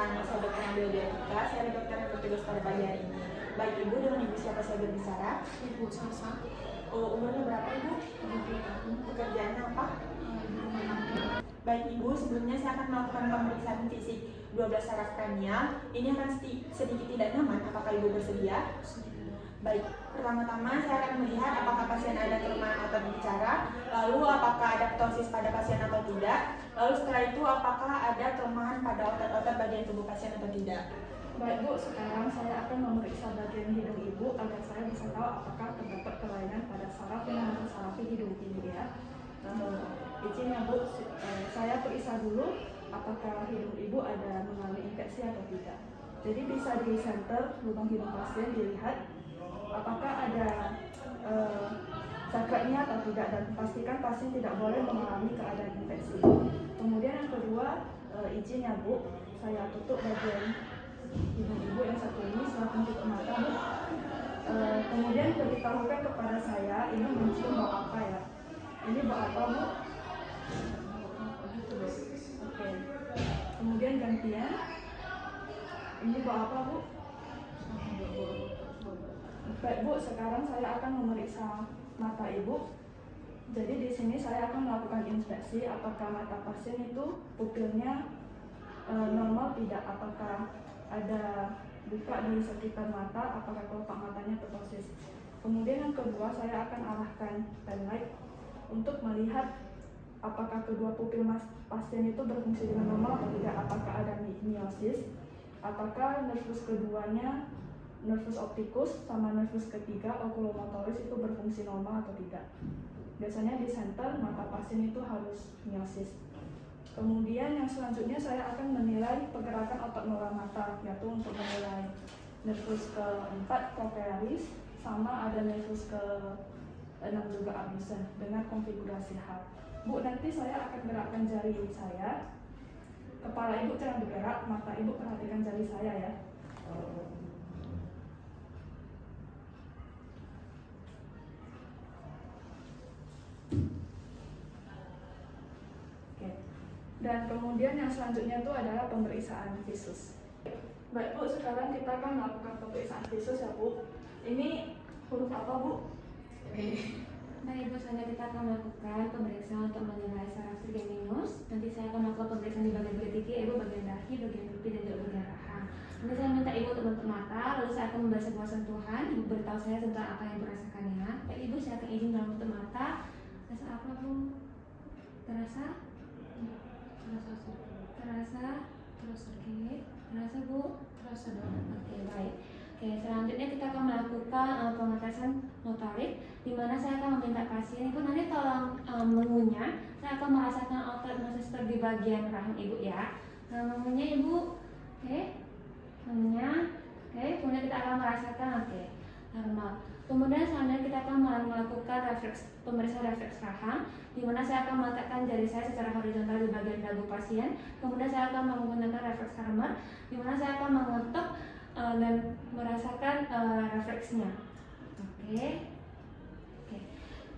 Perkenalkan, saya Dr. Ambil Diatika, saya dokter yang bertugas pada pagi hari ini. Baik Ibu, dengan Ibu siapa saya berbicara? Ibu Salsa. Oh, umurnya berapa Ibu? 30 tahun. Pekerjaannya apa? Ibu rumah tangga. Baik Ibu, sebelumnya saya akan melakukan pemeriksaan fisik 12 saraf kranial. Ini akan sedikit tidak nyaman, apakah Ibu bersedia? Baik, pertama-tama saya akan melihat apakah pasien ada kelemahan otot bicara, lalu apakah ada ptosis pada pasien atau tidak, lalu setelah itu apakah ada kelemahan pada otot-otot bagian tubuh pasien atau tidak. Baik Bu, sekarang saya akan memeriksa bagian hidung Ibu agar saya bisa tahu apakah terdapat kelainan pada saraf yang mensarafi hidung ini ya. Izin ya Bu, saya periksa dulu apakah hidung Ibu ada mengalami infeksi atau tidak. Jadi bisa di center lubang hidung pasien dilihat apakah ada cakratnya atau tidak, dan pastikan pasien tidak boleh mengalami keadaan infeksi. Kemudian yang kedua, izin ya Bu, saya tutup bagian hidung Ibu yang satu ini, silakan tutup mata Bu. Kemudian beritahukan kepada saya ini mencium bau apa ya. Ini bau apa Bu? Oke. Kemudian gantian, ini bau apa Bu? Baik Bu, sekarang saya akan memeriksa mata Ibu. Jadi di sini saya akan melakukan inspeksi apakah mata pasien itu pupilnya normal tidak, apakah ada buka di sekitar mata, apakah kelopak matanya ptosis. Kemudian yang kedua, saya akan arahkan penlight untuk melihat apakah kedua pupil pasien itu berfungsi dengan normal atau tidak, apakah ada miosis, apakah nervus keduanya, nervus opticus sama nervus ketiga oculomotoris itu berfungsi normal atau tidak. Biasanya di center mata pasien itu harus miosis. Kemudian yang selanjutnya saya akan menilai pergerakan otot molar mata, yaitu untuk menilai nervus keempat trochlearis sama ada nervus ke-6 juga abdusen dengan konfigurasi hal. Bu, nanti saya akan gerakkan jari saya. Kepala Ibu jangan bergerak, mata Ibu perhatikan jari saya ya. Dan kemudian yang selanjutnya itu adalah pemeriksaan visus. Baik Bu, sekarang kita akan melakukan pemeriksaan visus ya Bu. Ini huruf apa Bu? Baik Ibu, selanjutnya kita akan melakukan pemeriksaan untuk menilai saraf trigeminus. Nanti saya akan melakukan pemeriksaan di bagian bertitik, Ibu bagian dahi, bagian pipi, dan juga bagian rahang. Nanti saya minta Ibu untuk menutup mata, lalu saya akan memberi sebuah sentuhan. Ibu beritahu saya tentang apa yang Ibu rasakan ya. Baik Ibu, saya akan izin dalam menutup mata. Rasa apa Bu? Terasa? Terasa? Oke. Terasa Bu? Terasa dong. Oke, baik. Oke, selanjutnya kita akan melakukan pengetesan motorik, di mana saya akan meminta pasien Ibu nanti tolong mengunyah. Saya akan merasakan otot masuk di bagian rahang Ibu ya. Mengunyah Ibu. Oke. Mengunyah. Oke, kemudian kita akan merasakan normal. Kemudian selanjutnya kita akan melakukan pemeriksaan refleks rahang, di mana saya akan meletakkan jari saya secara horizontal di bagian dagu pasien. Kemudian saya akan menggunakan refleks hammer, di mana saya akan mengetuk dan merasakan refleksnya. Oke.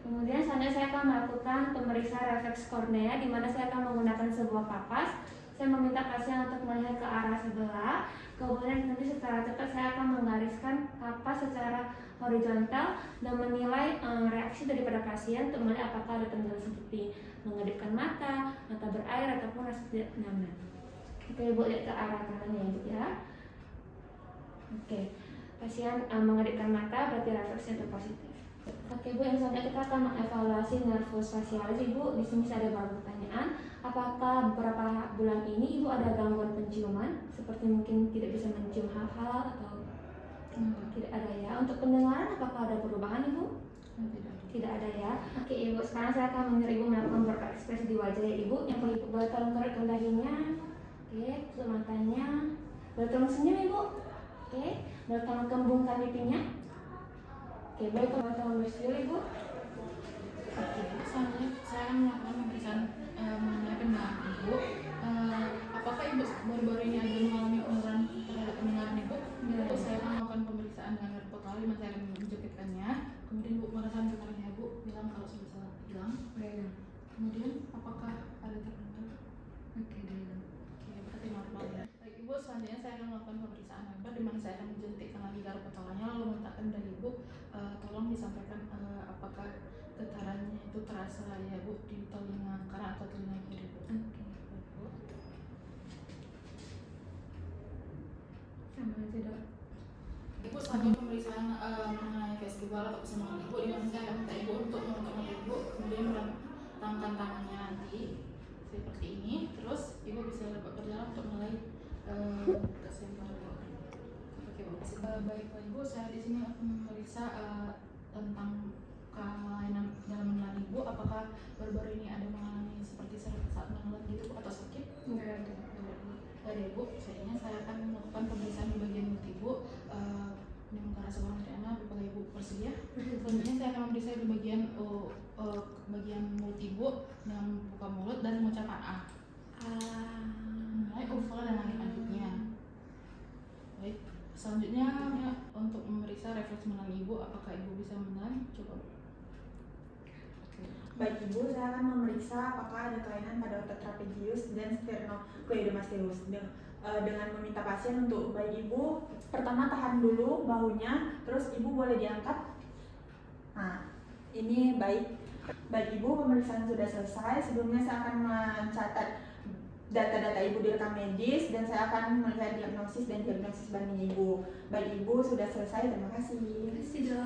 Kemudian selanjutnya saya akan melakukan pemeriksaan refleks kornea, di mana saya akan menggunakan sebuah kapas. Saya meminta pasien untuk melihat ke arah sebelah. Kemudian nanti secara cepat saya akan menggariskan kapas secara horizontal dan menilai reaksi daripada pasien untuk melihat apakah ada tanda seperti mengedipkan mata, mata berair, ataupun rasa tidak nyaman. Oke, Ibu lihat ke arah kanan ya Ibu ya. Oke, pasien mengedipkan mata berarti refleksnya itu positif. Oke Bu, yang selanjutnya kita akan mengevaluasi nervus facialis Ibu. Di sini saya ada beberapa pertanyaan. Apakah beberapa bulan ini Ibu ada gangguan penciuman, seperti mungkin tidak bisa mencium hal-hal atau tidak ada ya? Untuk pendengaran apakah ada perubahan Ibu? Tidak ada ya. Oke Ibu, sekarang saya akan menyuruh Ibu melakukan beberapa ekspresi di wajah ya Ibu. Yang perlu Ibu boleh tolong kerek dahinya. Oke, tutup matanya. Boleh tolong senyum Ibu. Oke, boleh tolong kembungkan pipinya. Oke, baik teman-teman bersedia Ibu. Oke, selanjutnya saya akan melakukan pemeriksaan mengenai pendengaran Ibu. Apakah Ibu baru-baru ini ada mengalami penurunan terhadap pendengaran Ibu? Terus saya akan melakukan pemeriksaan dengan air potol, saya akan menjepitkannya. Kemudian Ibu merasakan getarannya, Ibu bilang kalau sudah hilang. Kemudian apakah ada terbentuk? Oke, berarti normal ya. Baik Ibu, selanjutnya lagi, saya akan menjentikkan lagi garpu tolaknya, lalu mintakan dari ibu tolong disampaikan apakah getarannya itu terasa ya bu di telinga kanan atau telinga kiri bu. Sama aja dok. Ibu sambil pemeriksaan mengenai festival atau kesenangan ibu, di mana saya minta ibu untuk mengangkat ibu, kemudian merentangkan tangannya nanti seperti ini, terus ibu bisa berjalan untuk mulai kesenangan ibu. Oke bu. Baik Pak Ibu, saya di sini akan memeriksa tentang kelainan dalam menelan ibu. Apakah baru-baru ini ada mengalami seperti saat menelan gitu Bu, atau sakit? Enggak ada. Dari ibu, selanjutnya saya akan melakukan pemeriksaan di bagian mulut ibu. Ini ke arah sebelah mana? Apakah ibu bersedia? Selanjutnya saya akan memeriksa di bagian bagian mulut ibu dengan buka mulut dan mengucapkan A. Mulai oval dan lanjutnya. Baik. Selanjutnya untuk memeriksa refleks menelan ibu, apakah ibu bisa menelan? Coba. Baik Ibu, saya akan memeriksa apakah ada kelainan pada otot trapezius dan sternocleidomastoidus. Dengan meminta pasien untuk baik Ibu, pertama tahan dulu bahunya, terus Ibu boleh diangkat. Nah, ini baik. Baik Ibu, pemeriksaan sudah selesai. Sebelumnya saya akan mencatat data-data Ibu di rekam medis dan saya akan melihat diagnosis dan diagnosis banding Ibu. Baik Ibu, sudah selesai. Terima kasih. Terima kasih dok.